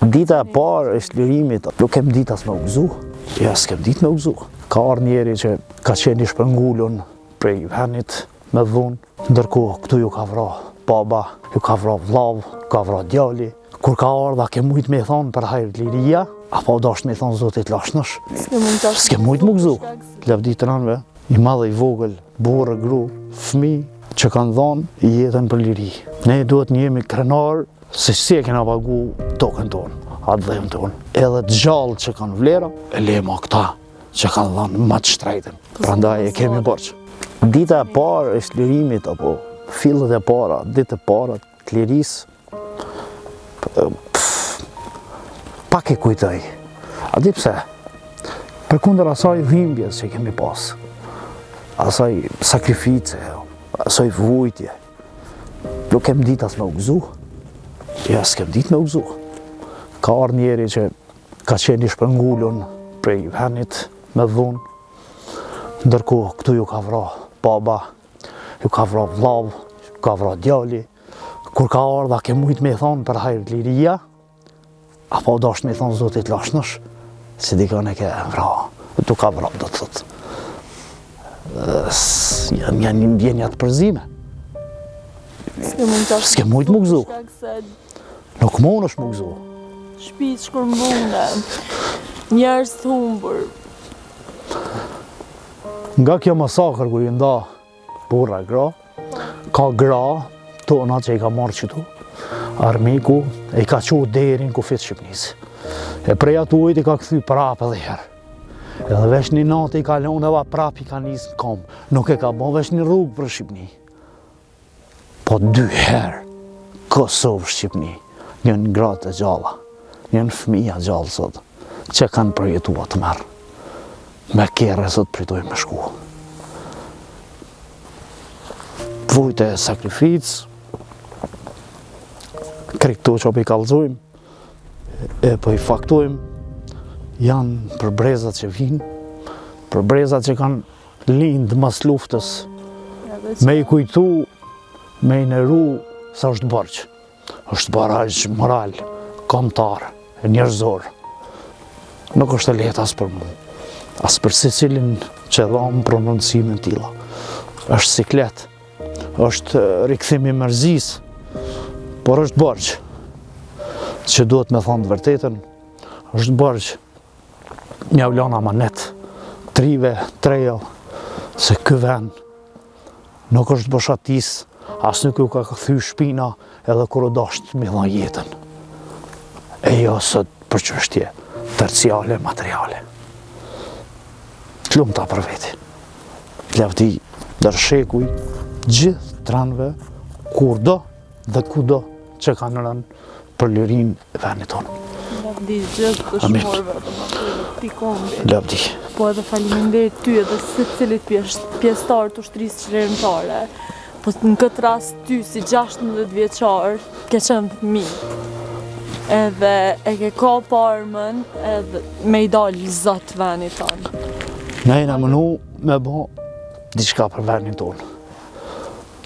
Dita e parë e shlirimit, nuk kem ditë as me u gëzu. Ja, s'kem ditë me u gëzu. Ka ardhur njeri që ka qenë i shpërngulur prej venit me dhunë, ndërkohë këtu ju ka vra baba, ju ka vra vllav, ka vra djali. Kur ka ardha ke mujt me thonë për hajër liria, apo dash me thonë zotit lashnësh. S'ke mujt mu gëzu. Lavdi të ranve, i madhe i vogël, burë, gru, fmi, që kanë dhonë jetën për liri. Ne duhet një jemi krenar, se si e kena pagu tokën tonë, atë dhejmë tonë. Edhe të gjallë që kanë vlera, e lema këta që kanë dhonë më të shtrejtën. Prandaj e kemi borç. Dita e parë e shlirimit, apo fillet e para, ditë e para të lirisë, pak e kujtoj. A di pse? Përkundër asaj dhimbjes që kemi pas, asaj sakrifice, asaj vujtje, nuk kem ditë as me u gëzu. Ja, s'kem ditë me u gëzu. Ka ardhur njeri që ka qenë i shpërngulur prej venit me dhunë, ndërkohë këtu ju ka vra baba, ju ka vra vllav, ju ka vra djali. Kur ka ardha ke mujt me thonë për hajër liria, apo dash me thonë zotit lashnësh, si dikon e ke vra, tu ka vra, do të thotë. Janë një ndjenjat përzime. S'ke mujt mu gëzu. Nuk mund është mu gëzu. Shpitë shkërmbune, njerëz të humbur. Nga kjo masakër ku i nda burra e gra, ka gra tona që i ka marrë qëtu, armiku e i ka qu derin kufit Shqipnisë. E prej atu i ka këthy prapë edhe herë. Edhe vesh një natë i ka lonë eva prapë i ka njësë në kom. Nuk e ka bo vesh një rrugë për Shqipni. Po 2 herë Kosovë Shqipni, njën gratë e gjalla, njën fëmija gjallë sot, që kanë përjetua të merë. Me kere sot pritoj me shku. Vujt e sakrificë, kriktu që po i kalzojmë, e po i faktojmë, janë për brezat që vinë, për brezat që kanë lindë mas luftës, me i kujtu, me i nëru sa është bërqë. është baraj moral, kombëtar, njerëzor. Nuk është e lehtë as për mu, as për secilin që dhamë prononcimin tilla. Është siklet, është rikthim i mërzis, por është borxh që duhet me thonë të vërtetën, është borxh një vlon amanet, trive, trejo, se ky vend nuk është boshatis, as nuk ju ka kthy shpina edhe kur u dasht me dhënë jetën. E jo sot për çështje terciale, materiale. Të lumta për veti. Lavdi dërshekuj gjithë tranve kurdo dhe kudo që kanë rënë për lirinë e vendit tonë. Lavdi gjithë dëshmorëve të kombi. Lavdi. Po edhe faleminderit ty edhe secilit pjesëtar të ushtrisë qeverimtare. Po në këtë rast ty si 16 vjeçar ke qenë fëmijë. Edhe e ke ka parmën edhe me i dalë zot vendit tonë. Ne jena mënu me bo diçka për vendin tonë.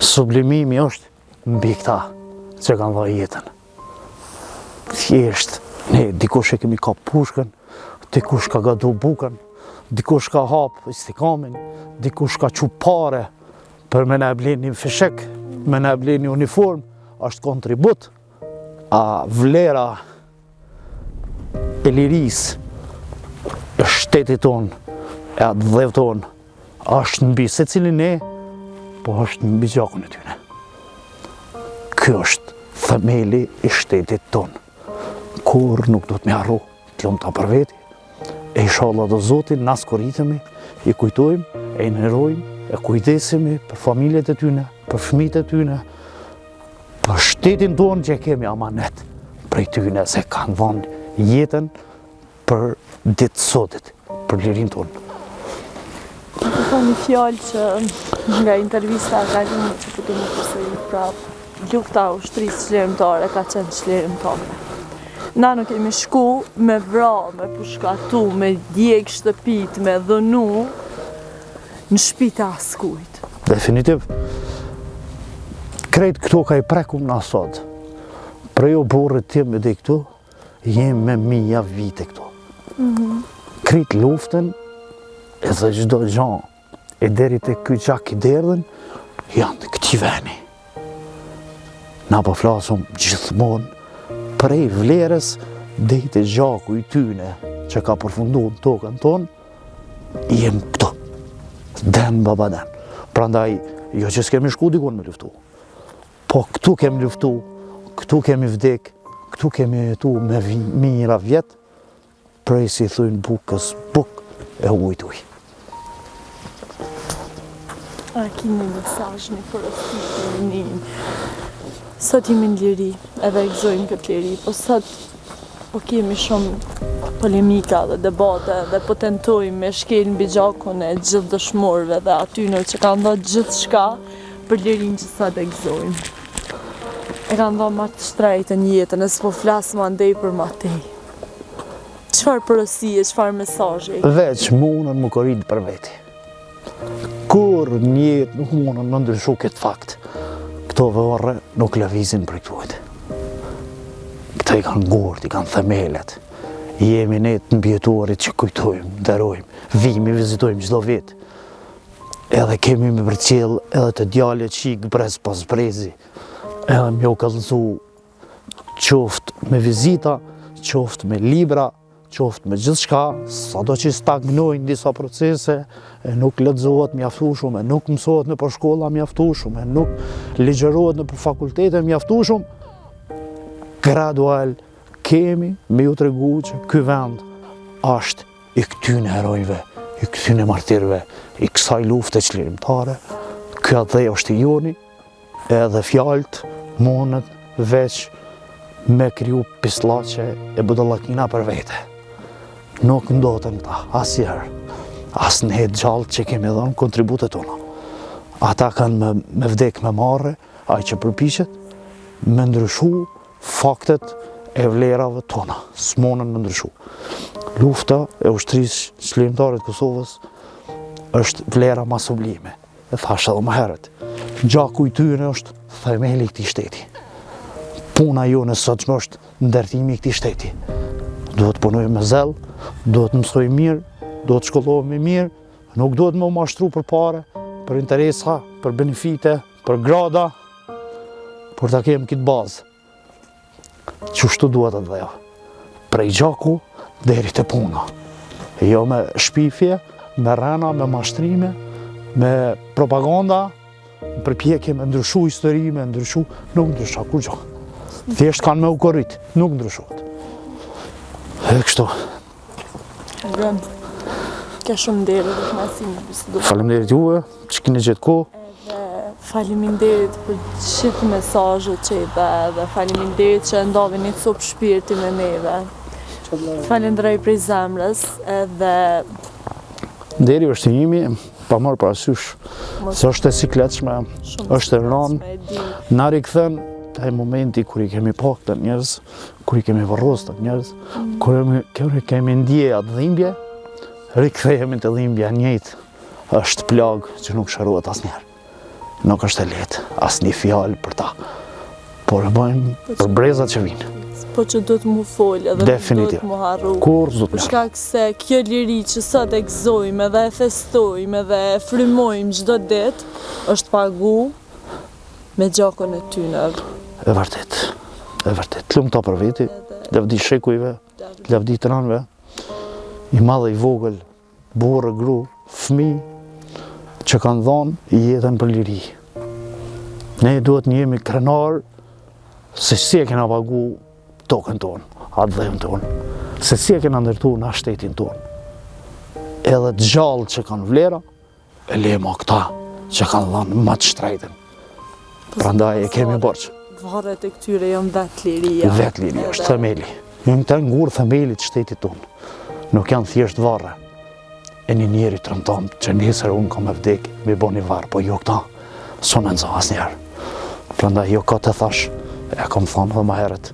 Sublimimi është mbi këta që kanë dhënë jetën. Thjesht, ne dikush e kemi ka pushkën, dikush ka gatu bukën, dikush ka hap istikamin, dikush ka qu pare për me ne blen një fishek, me ne blen një uniform, është kontribut, a vlera e liris e shtetit tonë, e atë dhev tonë, është mbi se cilin ne, po është mbi gjakun e tyne. Kjo është themeli i shtetit tonë. Kur nuk do të me harru, të lumë ta për veti, e inshallah do Zotin, nas kur rritemi, i kujtojmë, e i nërojmë, e kujdesemi për familjet e tyne, për fëmijët e tyne, për shtetin tonë që kemi amanet prej tyne, se kanë dhënë jetën për ditë sotit, për lirin tonë. Ka një fjallë që nga intervista ka një që pëtë më përsëri prapë. Lufta ushtrisë qeverimtare ka qenë qeverimtare. Na nuk kemi shku me vra, me pushkatu, me djeg shtëpit, me dhënu në shtëpit e askujt. Definitiv. Krejt këto ka i prekum në asod. Prejo burrit tim edhe këtu, jem me mija vite këtu. Krit luftën, edhe çdo gjë, e deri te ky gjak i derdhën, janë të këtij veni. Na po flasum gjithmonë prej vlerës deri te gjaku i tyne që ka përfunduar në tokën tonë, jem këtu. Den baba den. Prandaj, jo që s'kemi shku dikun me luftu. Po këtu kemi luftu, këtu kemi vdek, këtu kemi jetu me mijëra vjet, prej si thujnë bukës buk e ujt uj. A ki një mesazh, një porositë një. Sot jemi në liri, edhe e gëzojmë këtë liri, po sot po kemi shumë polemika dhe debate dhe po tentojmë me shkel mbi gjakun e gjithë dëshmorëve dhe atyre që kanë dhënë gjithçka për lirinë që sot e gëzojmë. E kanë dhënë më të shtrejtën jetën, e s'po flas më andej për më tej. Çfarë porosie, çfarë mesazhi? Veç munën më korrit për veti. Kur një jetë nuk munën në ndryshu këtë fakt. Këto varre nuk lëvizin për këtuajt. Këta i kanë gurt, i kanë themelet. Jemi ne të mbjetuarit që kujtojmë, nderojmë, vimi, vizitojmë çdo vit. Edhe kemi me përcjell edhe të djalë qik brez pas brezi. Edhe më u kallëzu qoftë me vizita, qoftë me libra, qoftë me gjithçka, sado që stagnojnë disa procese, e nuk lexohet mjaftueshëm, e nuk mësohet në për shkolla mjaftueshëm, e nuk ligjërohet në për fakultete mjaftueshëm, gradual kemi me ju tregu që ky vend është i këtyne herojve, i këtyne martirëve, i kësaj lufte çlirimtare. Ky atë është i joni, edhe fjalët mundet veç me kriju pislaçe e budallakina për vete. Nuk ndodhen këta, asnjëherë. Asë në jetë gjallë që kemi dhënë kontributet tona. Ata kanë me vdek me marre, ai që përpiqet, me ndryshu faktet e vlerave tona. S'monën me ndryshu. Lufta e ushtrisë çlirimtare të Kosovës është vlera ma sublime. E thash edhe më herët. Gjaku i tyre është themeli i këtij shteti. Puna jone sotshme është ndërtimi i këtij shteti. Duhet punojmë me zell, duhet mësojmë mirë, duhet shkollohemi mirë, nuk duhet më mashtru për pare, për interesa, për benefite, për grada, por ta kemë këtë bazë. Qështu duhet atë dhe ja. Prej gjaku deri te puna. Jo me shpifje, me rena, me mashtrime, me propaganda, përpjekje me ndryshu histori, me ndryshu, nuk ndrysha kur gjo. Thjesht kanë me u korrit, nuk ndryshohet. E kështu. Rënd, ka shumë nderë dhe të masinë bisedu. Faleminderit juve, që keni gjetë kohë. Edhe faleminderit për gjithë mesazhet që i dhe, dhe faleminderit që ndodhi një copë shpirti me neve. Falenderoj prej zemrës, edhe Deri vështirimi, pa marrë parasysh, se është e sikletshme, është e rënë, na rikthen taj momenti kur i kemi pa këta njerëz, kur i kemi varros të njerëz, kur i kemi ndje atë dhimbje, rikthehemi të dhimbja njëjtë, është plagë që nuk shërohet asnjëherë. Nuk është e lehtë, asnjë fjalë për ta. Por e bëjmë për brezat që vinë. po që do të mu folë edhe do të mu harru. Për shkak se kjo liri që sot e gëzojmë edhe e festojmë edhe e frymojmë çdo ditë, është pagu me gjakon e tyre. E vërtet, lumta për veti, lavdi shekujve, lavdi të nënve, i madhe i vogël, burrë, gru, fëmijë që kanë dhënë jetën për liri. Ne duhet një jemi krenar se si e kena pagu tokën tonë, atë dhejmë tonë, se si e kena ndërtu në shtetin tonë. Edhe të gjallë që kanë vlera, e lema këta që kanë dhënë më të shtrejtën. Prandaj e kemi borç. Varret e këtyre janë vetë liria. Vetë liria, është themeli. Janë të ngurë themelit shtetit tonë. Nuk janë thjesht varre. E një njeri të rëndon që nesër unë kam e vdek, mi bo një varë, po jo këta, s'unë nëzo asnjëherë. Prandaj jo ka të thash, e kam thonë dhe më herët,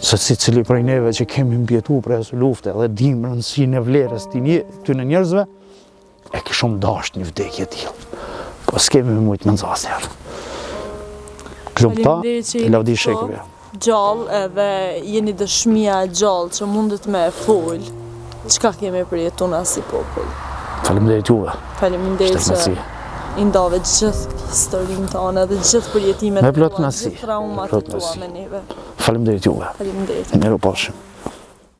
se si cili prej neve që kemi mbjetu prej asë lufte dhe dim rëndësinë e vlerës të në njerëzve, e ki shumë dasht një vdekje t'ilë. Po s'kemi mujtë me nëzo asnjëherë. Klumta, lavdi shekëve. gjallë edhe jeni dëshmia e gjallë që mundet me fol, çka kemi përjetuar na si popull. Faleminderit juve. Faleminderit që Shtërmësi. i ndave gjithë historinë tonë dhe gjithë përjetimet Me plot tua, kënaqësi. gjithë traumat Me plot tua kënaqësi. me neve. Faleminderit juve. Faleminderit. Miru pashim.